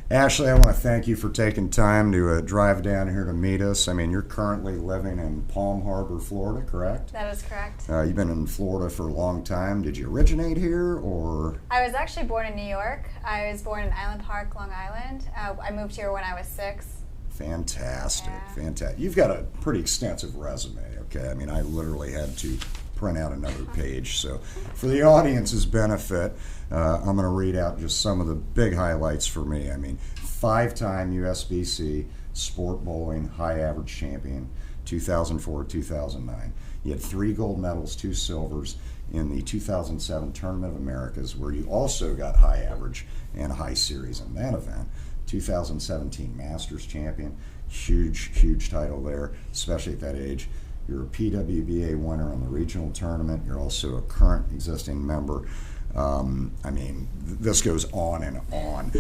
Ashly, I want to thank you for taking time to drive down here to meet us. I mean, you're currently living in Palm Harbor, Florida, correct? That is correct. You've been in Florida for a long time. Did you originate here, or? I was actually born in New York. I was born in Island Park, Long Island. I moved here when I was 6. Fantastic, Yeah. fantastic. You've got a pretty extensive resume, okay? I mean, I literally had to print out another page. So for the audience's benefit, I'm going to read out just some of the big highlights for me. I mean, 5-time USBC Sport Bowling High Average Champion, 2004-2009. You had 3 gold medals, 2 silvers in the 2007 Tournament of Americas, where you also got high average and high series in that event. 2017 Masters Champion, huge title there, especially at that age. You're a PWA winner in the regional tournament. You're also a current existing member. I mean, this goes on and on.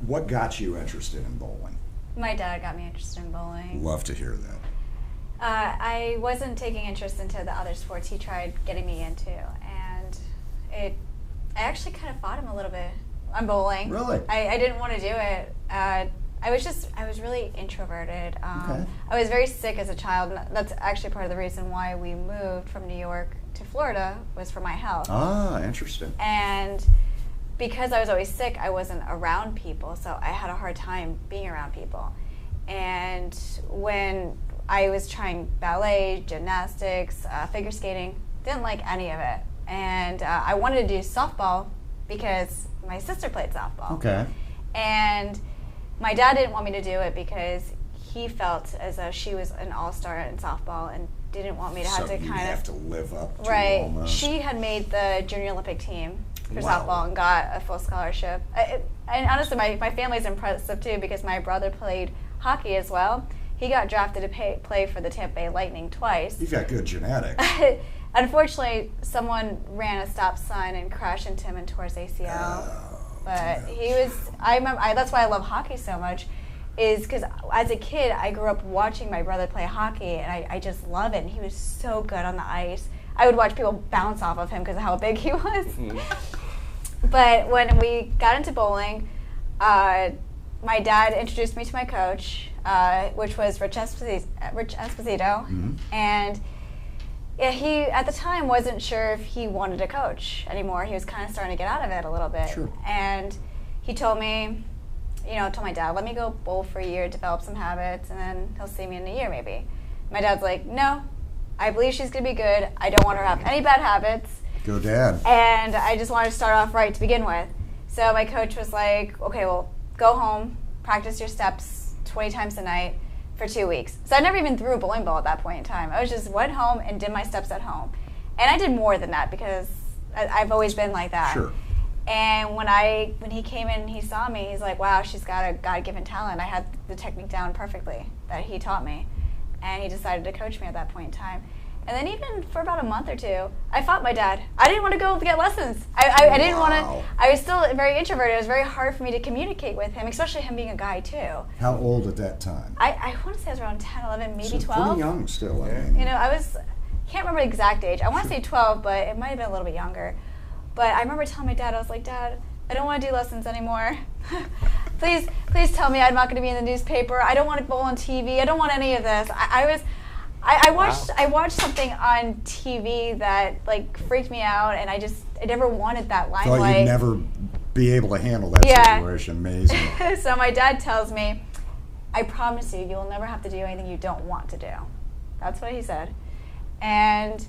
What got you interested in bowling? My dad got me interested in bowling. Love to hear that. I wasn't taking interest into the other sports he tried getting me into, and I actually kind of fought him a little bit on bowling. Really? I didn't want to do it. I was really introverted. Okay. I was very sick as a child, and that's actually part of the reason why we moved from New York to Florida, was for my health. Ah, interesting. And because I was always sick, I wasn't around people, so I had a hard time being around people. And when I was trying ballet, gymnastics, figure skating, didn't like any of it. And I wanted to do softball because my sister played softball. Okay. And my dad didn't want me to do it because he felt as though she was an all-star in softball and didn't want me to have to you kind have of to live up to right. almost. She had made the junior Olympic team for Wow. softball and got a full scholarship. And honestly, my family's impressive too, because my brother played hockey as well. He got drafted to play for the Tampa Bay Lightning twice. You've got good genetics. Unfortunately, someone ran a stop sign and crashed into him and tore his ACL. But he was, I remember, that's why I love hockey so much, is because as a kid, I grew up watching my brother play hockey, and I just love it. And he was so good on the ice. I would watch people bounce off of him because of how big he was. But when we got into bowling, my dad introduced me to my coach, which was Rich Esposito. Mm-hmm. And yeah, he, at the time, wasn't sure if he wanted to coach anymore. He was kind of starting to get out of it a little bit. Sure. And he told me, told my dad, let me go bowl for a year, develop some habits, and then he'll see me in a year maybe. My dad's like, no, I believe she's going to be good. I don't want her to have any bad habits. Go Dad. And I just wanted to start off right to begin with. So my coach was like, okay, well, go home, practice your steps 20 times a night for 2 weeks. So I never even threw a bowling ball at that point in time. I just went home and did my steps at home. And I did more than that because I've always been like that. Sure. And when he came in and he saw me, he's like, wow, she's got a God-given talent. I had the technique down perfectly that he taught me. And he decided to coach me at that point in time. And then even for about a month or 2, I fought my dad. I didn't want to go get lessons. I didn't want to. I was still very introverted. It was very hard for me to communicate with him, especially him being a guy too. How old at that time? I want to say I was around 10, 11, maybe 12. Pretty young still. I mean. Can't remember the exact age. I want to say 12, but it might have been a little bit younger. But I remember telling my dad, I was like, Dad, I don't want to do lessons anymore. please tell me I'm not going to be in the newspaper. I don't want to bowl on TV. I don't want any of this. I watched something on TV that like freaked me out, and I never wanted that limelight. Thought you'd never be able to handle that situation. Amazing. So my dad tells me, I promise you, you'll never have to do anything you don't want to do. That's what he said. And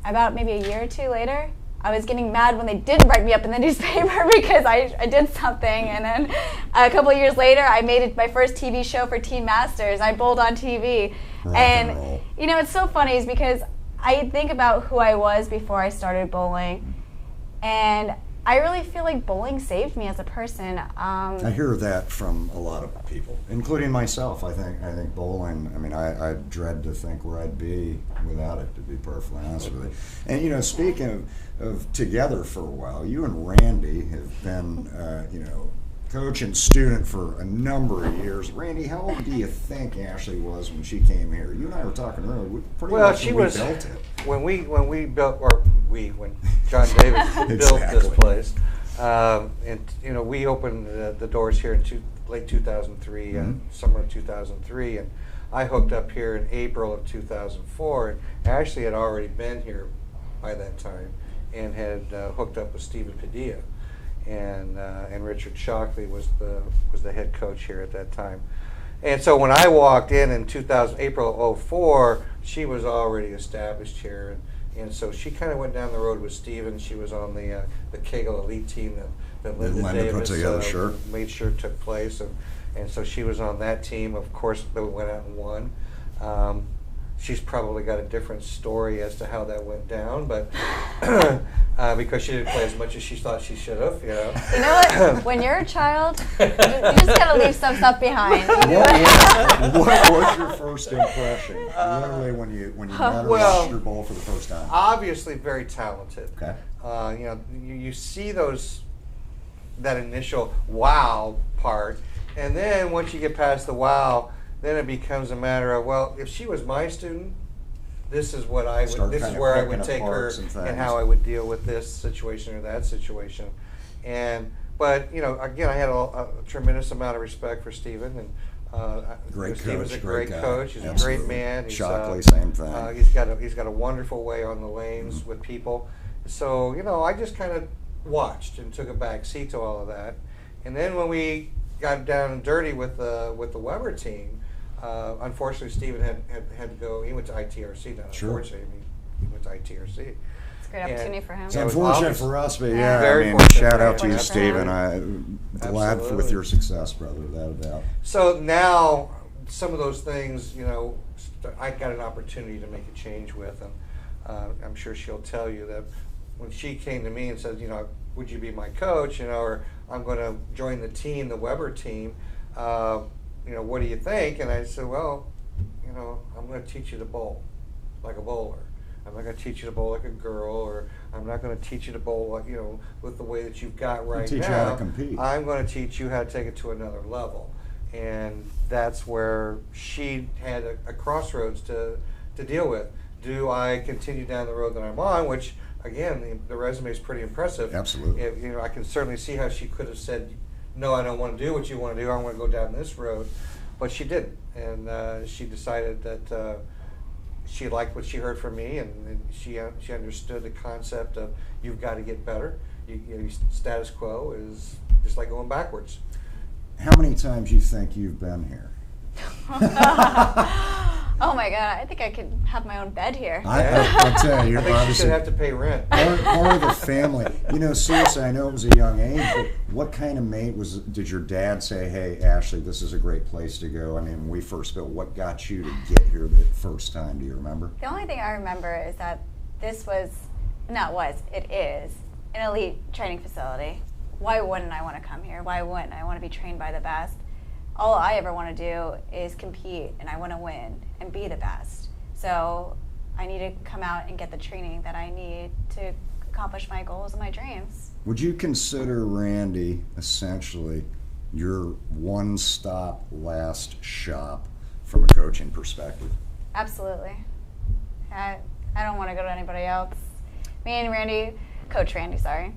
about maybe a year or 2 later, I was getting mad when they didn't write me up in the newspaper because I did something. And then a couple of years later, I made it my first TV show for Teen Masters. I bowled on TV. And it's so funny is because I think about who I was before I started bowling. And I really feel like bowling saved me as a person. I hear that from a lot of people, including myself. I think bowling, I mean, I dread to think where I'd be without it, to be perfectly honest with you. And, speaking of together for a while, you and Randy have been, coach and student for a number of years. Randy, how old do you think Ashly was when she came here? You and I were talking earlier. Pretty much she when was we built it. when John David built this place. And we opened the doors here in late 2003, summer of 2003, and I hooked up here in April of 2004. And Ashly had already been here by that time and had hooked up with Stephen Padilla, and Richard Shockley was the head coach here at that time. And so when I walked in April of 04, she was already established here, and so she kind of went down the road with Stephen. She was on the Kegel elite team that Linda Davis made sure took place, and so she was on that team. Of course, that we went out and won. She's probably got a different story as to how that went down, but because she didn't play as much as she thought she should have, You know what? When you're a child, you just gotta leave some stuff behind. What was your first impression? Literally, when you met her watched your bowl for the first time. Obviously, very talented. Okay. You see that initial wow part, and then once you get past the wow, then it becomes a matter of, well, if she was my student, this is what I would, this is where I would take her, and how I would deal with this situation or that situation. But again, I had a tremendous amount of respect for Stephen, and Stephen's a great coach. He's a great man. Shockley, same thing. He's got a wonderful way on the lanes with people. So I just kind of watched and took a back seat to all of that. And then when we got down and dirty with the Weber team, unfortunately, Stephen had to go. He went to ITRC now. Sure. Unfortunately, he went to ITRC. It's a great opportunity for him. It's unfortunate for us, but shout out to you, Stephen. I'm glad with your success, brother, without a doubt. So now, some of those things, I got an opportunity to make a change with, and I'm sure she'll tell you that when she came to me and said, would you be my coach, or I'm going to join the team, the Weber team. What do you think? And I said, well, I'm going to teach you to bowl like a bowler. I'm not going to teach you to bowl like a girl, or I'm not going to teach you to bowl like, with the way that you've got right now. Teach you how to compete. I'm going to teach you how to take it to another level. And that's where she had a crossroads to deal with. Do I continue down the road that I'm on, which, again, the resume is pretty impressive. Absolutely. I can certainly see how she could have said, no, I don't want to do what you want to do. I want to go down this road. But she didn't. And she decided that she liked what she heard from me, and she understood the concept of you've got to get better. Status quo is just like going backwards. How many times do you think you've been here? Oh my God! I think I could have my own bed here. I'll tell you, I think she should have to pay rent. Part of the family. Seriously, I know it was a young age, but what kind of mate did your dad say, hey, Ashly, this is a great place to go? I mean, when we first built, what got you to get here the first time? Do you remember? The only thing I remember is that it is an elite training facility. Why wouldn't I want to come here? Why wouldn't I want to be trained by the best? All I ever want to do is compete, and I want to win and be the best. So I need to come out and get the training that I need to accomplish my goals and my dreams. Would you consider Randy essentially your one-stop last shop from a coaching perspective? Absolutely. I don't want to go to anybody else. Me and Randy, Coach Randy, sorry,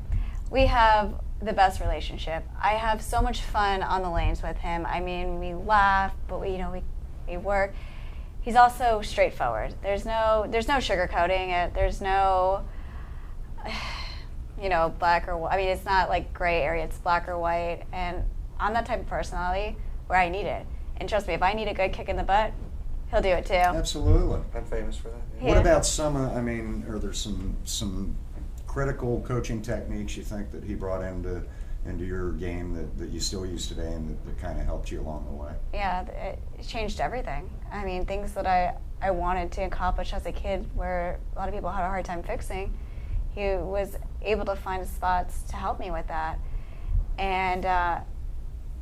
we have the best relationship. I have so much fun on the lanes with him. I mean, we laugh, but we work. He's also straightforward. There's no sugarcoating it. There's no, black or white. I mean, it's not like gray area. It's black or white. And I'm that type of personality where I need it. And trust me, if I need a good kick in the butt, he'll do it too. Absolutely. I'm famous for that. Yeah. What about are there some critical coaching techniques you think that he brought into your game that you still use today and that kind of helped you along the way? Yeah, it changed everything. I mean, things that I wanted to accomplish as a kid where a lot of people had a hard time fixing, he was able to find spots to help me with that. And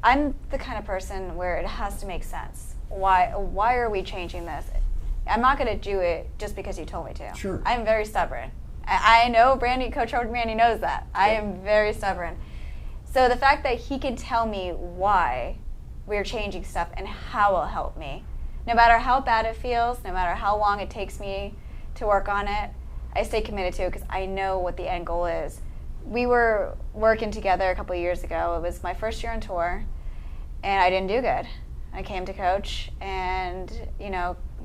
I'm the kind of person where it has to make sense. Why are we changing this? I'm not going to do it just because you told me to. Sure. I'm very stubborn. I know Coach Randy knows that. I am very stubborn. So the fact that he can tell me why we're changing stuff and how it'll help me, no matter how bad it feels, no matter how long it takes me to work on it, I stay committed to it because I know what the end goal is. we were working together a couple of years ago. It was my first year on tour, and I didn't do good. I came to Coach, and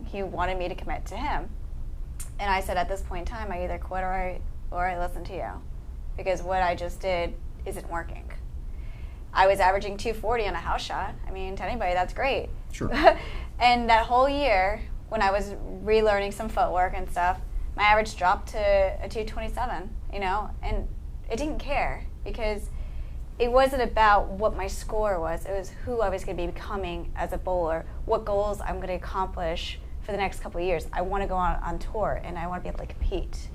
he wanted me to commit to him. And I said, at this point in time, I either quit or I listen to you, because what I just did isn't working. I was averaging 240 on a house shot. I mean, to anybody, that's great. Sure. And that whole year, when I was relearning some footwork and stuff, my average dropped to a 227, and I didn't care, because it wasn't about what my score was. It was who I was going to be becoming as a bowler, what goals I'm going to accomplish for the next couple of years. I want to go on tour, and I want to be able to compete.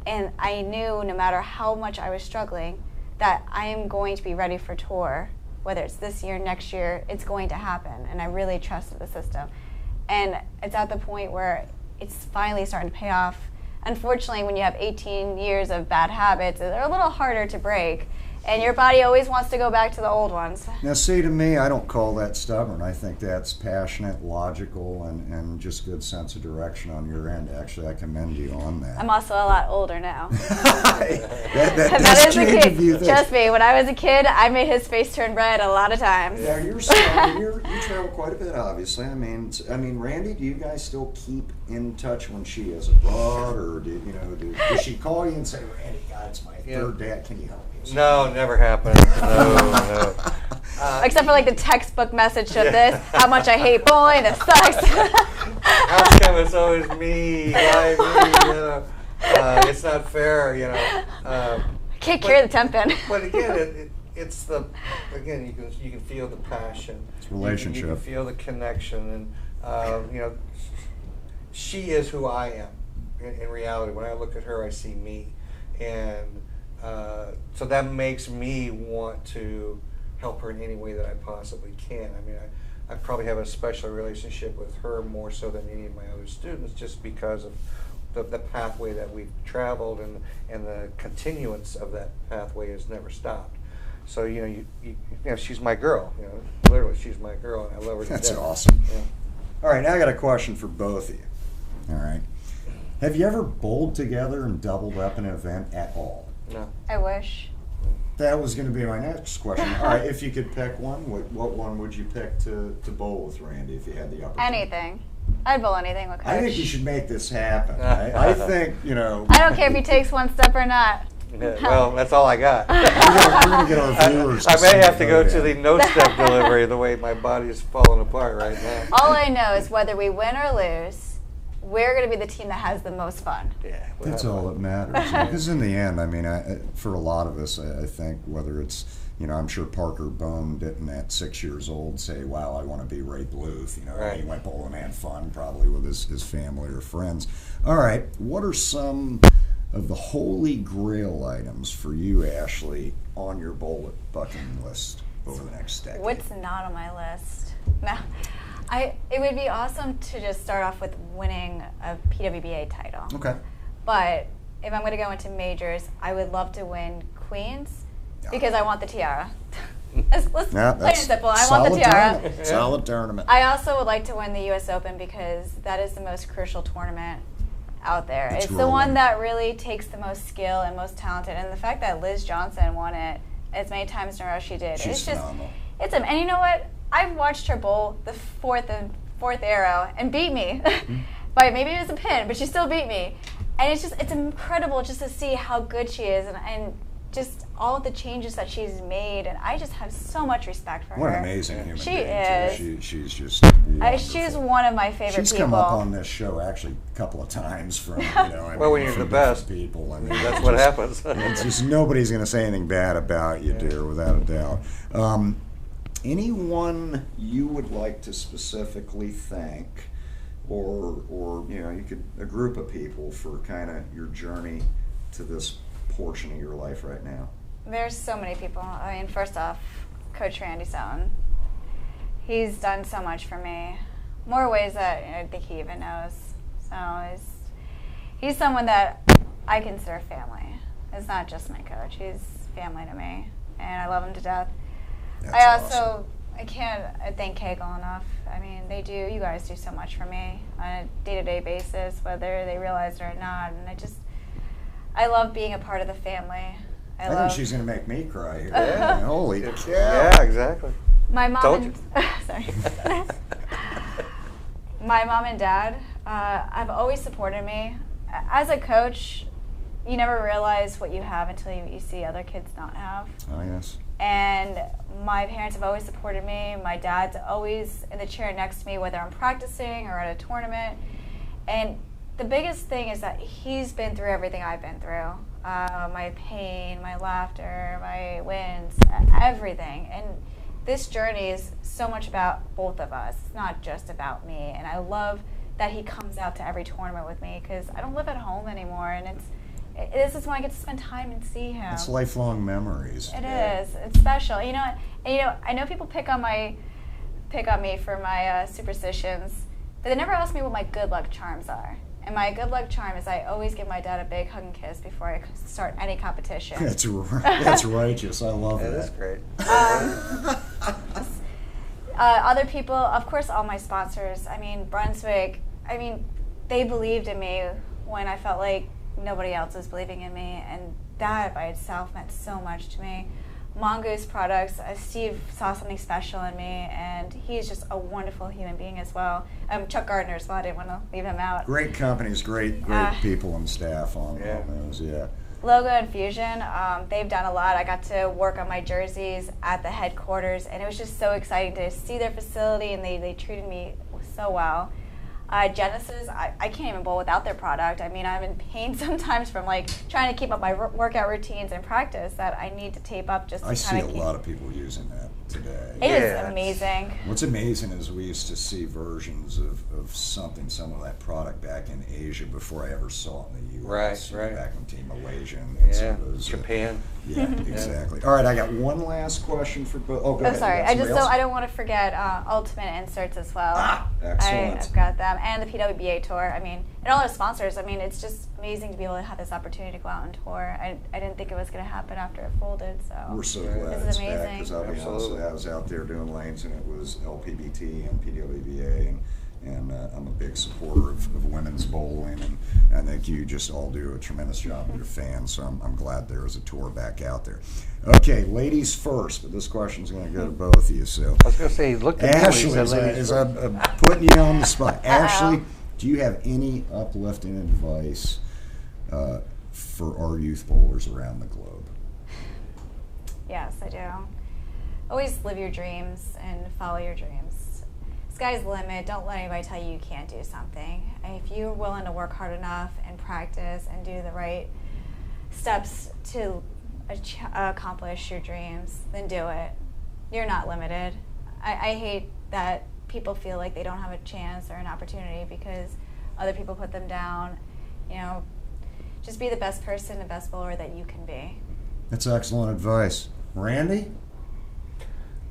And I knew no matter how much I was struggling, that I am going to be ready for tour, whether it's this year, next year, it's going to happen. And I really trusted the system. And it's at the point where it's finally starting to pay off. Unfortunately, when you have 18 years of bad habits, they're a little harder to break. And your body always wants to go back to the old ones. Now, see, to me, I don't call that stubborn. I think that's passionate, logical, and just good sense of direction on your end. Actually, I commend you on that. I'm also a lot older now. that is a kid. Trust me, when I was a kid, I made his face turn red a lot of times. Yeah, you travel quite a bit, obviously. I mean, Randy, do you guys still keep in touch when she is abroad, or does she call you and say, Randy, God, it's my third dad, can you help me? No, never happened. No. Except for like the textbook message of this, how much I hate bowling, this sucks. House Kevin, it's always me, why me, it's not fair, I can't carry the temp in. But again, it's you can feel the passion. It's relationship. You can feel the connection, and she is who I am. In reality, when I look at her, I see me, and so that makes me want to help her in any way that I possibly can. I mean, I probably have a special relationship with her more so than any of my other students, just because of the pathway that we've traveled, and the continuance of that pathway has never stopped. So she's my girl. Literally, she's my girl, and I love her to death. That's awesome. Yeah. All right, now I got a question for both of you. All right, have you ever bowled together and doubled up an event at all? No. I wish. That was going to be my next question. All right, if you could pick one, what one would you pick to bowl with Randy if you had the opportunity? Anything. I'd bowl anything with Coach. I think you should make this happen. I think, I don't care if he takes one step or not. Yeah, well, that's all I got. We're going to get our viewers. I may have to go to the no-step delivery the way my body is falling apart right now. All I know is whether we win or lose, we're going to be the team that has the most fun. Yeah, that's all that matters. Because in the end, I mean, for a lot of us, I think whether it's, I'm sure Parker Bone didn't at 6 years old say, wow, I want to be Ray Bluth. Right. He went bowling and had fun probably with his family or friends. All right, what are some of the holy grail items for you, Ashly, on your bowl bucking list over the next decade? What's not on my list? No. It would be awesome to just start off with winning a PWA title. Okay. But if I'm going to go into majors, I would love to win Queens because I want the tiara. Let's plain and simple. I want the tiara. Solid tournament. I also would like to win the U.S. Open because that is the most crucial tournament out there. It's the one that really takes the most skill and most talented. And the fact that Liz Johnson won it as many times in a row she did. She's phenomenal. And you know what? I've watched her bowl the fourth arrow and beat me. But maybe it was a pin, but she still beat me. And it's incredible just to see how good she is and just all of the changes that she's made. And I just have so much respect for her. What an amazing human she being. Is. She's just wonderful. She's one of my favorite people. She's come up on this show actually a couple of times from, well, when you're the best people. That's what happens. It's just nobody's going to say anything bad about you, dear, without a doubt. Anyone you would like to specifically thank, or you could a group of people for kind of your journey to this portion of your life right now? There's so many people. I mean, first off, Coach Randy Stoughton. He's done so much for me. More ways that I think he even knows. So he's someone that I consider family. It's not just my coach. He's family to me, and I love him to death. Awesome. I can't thank Kegel enough. I mean, you guys do so much for me on a day-to-day basis, whether they realize it or not. And I love being a part of the family. I think she's going to make me cry here. Yeah. Holy cow. Yeah, exactly. My mom Told and you. sorry. My mom and dad have always supported me. As a coach, you never realize what you have until you see other kids not have. Oh, yes. And my parents have always supported me. My dad's always in the chair next to me, whether I'm practicing or at a tournament. And the biggest thing is that he's been through everything I've been through. My pain, my laughter, my wins, everything. And this journey is so much about both of us. It's not just about me. And I love that he comes out to every tournament with me because I don't live at home anymore. And this is when I get to spend time and see him. It's lifelong memories. It is. It's special. I know people pick on me for my superstitions, but they never ask me what my good luck charms are. And my good luck charm is I always give my dad a big hug and kiss before I start any competition. That's righteous. I love that. That is great. Other people, of course, all my sponsors. Brunswick. They believed in me when I felt like nobody else was believing in me, and that by itself meant so much to me. Mongoose Products, Steve saw something special in me, and he's just a wonderful human being as well. Chuck Gardner as well, I didn't want to leave him out. Great companies, great people and staff on those, yeah. Logo and Fusion, they've done a lot. I got to work on my jerseys at the headquarters, and it was just so exciting to see their facility, and they treated me so well. Genesis, I can't even bowl without their product. I'm in pain sometimes from trying to keep up my workout routines and practice that I need to tape up just to I see a lot of people using that today. It is amazing. What's amazing is we used to see versions of some of that product back in Asia before I ever saw it in the U.S. Right. Back in Team Malaysia and yeah. those, Japan. Yeah, exactly. All right, I got one last question for both. Oh, go ahead. Sorry. I don't want to forget Ultimate Inserts as well. Excellent. I've got them, and the PWA Tour. And all our sponsors. It's just amazing to be able to have this opportunity to go out and tour. I didn't think it was going to happen after it folded. So we're so glad this is it's back, amazing. because I'll be honest with you, I was out there doing lanes, and it was LPBT and PWA, and I'm a big supporter of women's bowling, and I think you just all do a tremendous job with your fans, so I'm glad there is a tour back out there. Okay, ladies first, but this question's going to go to both of you. So I was going to say, look at Ashly, as I'm putting you on the spot. Ashly, do you have any uplifting advice for our youth bowlers around the globe? Yes, I do. Always live your dreams and follow your dreams. Sky's the limit. Don't let anybody tell you you can't do something. If you're willing to work hard enough and practice and do the right steps to accomplish your dreams, then do it. You're not limited. I hate that people feel like they don't have a chance or an opportunity because other people put them down. Just be the best person, the best bowler that you can be. That's excellent advice. Randy?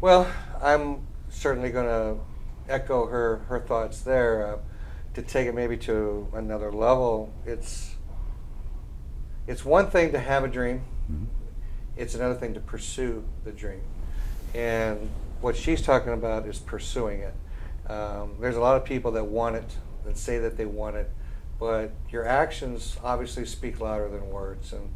Well, I'm certainly going to echo her thoughts there. To take it maybe to another level, it's one thing to have a dream. Mm-hmm. It's another thing to pursue the dream. And what she's talking about is pursuing it. There's a lot of people that want it, that say that they want it, but your actions obviously speak louder than words. And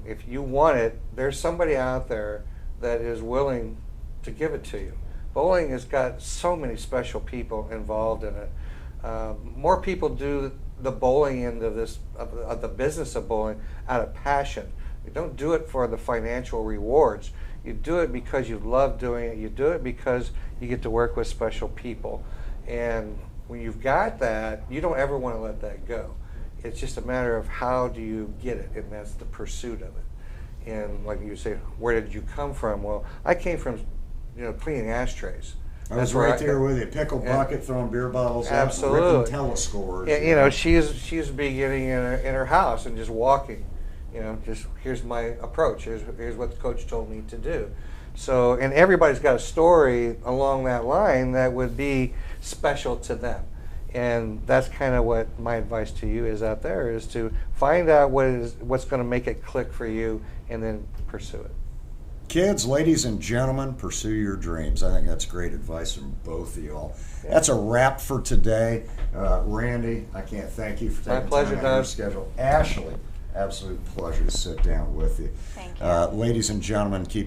if you want it, there's somebody out there that is willing to give it to you. Bowling has got so many special people involved in it. More people do the bowling end of the business of bowling out of passion. You don't do it for the financial rewards. You do it because you love doing it. You do it because you get to work with special people. And when you've got that, you don't ever want to let that go. It's just a matter of how do you get it, and that's the pursuit of it. And like you say, where did you come from? Well, I came from, cleaning ashtrays. I was right there with you. Pickle bucket, throwing beer bottles absolutely. Up, ripping telescores. Yeah, she's beginning in her house and just walking. Just here's my approach. Here's what the coach told me to do. So, and everybody's got a story along that line that would be special to them. And that's kind of what my advice to you is out there, is to find out what's going to make it click for you, and then pursue it. Kids, ladies and gentlemen, pursue your dreams. I think that's great advice from both of you all. That's a wrap for today. Randy, I can't thank you for taking time out of your schedule. Ashly, Absolute pleasure to sit down with you. Thank you. Ladies and gentlemen, keep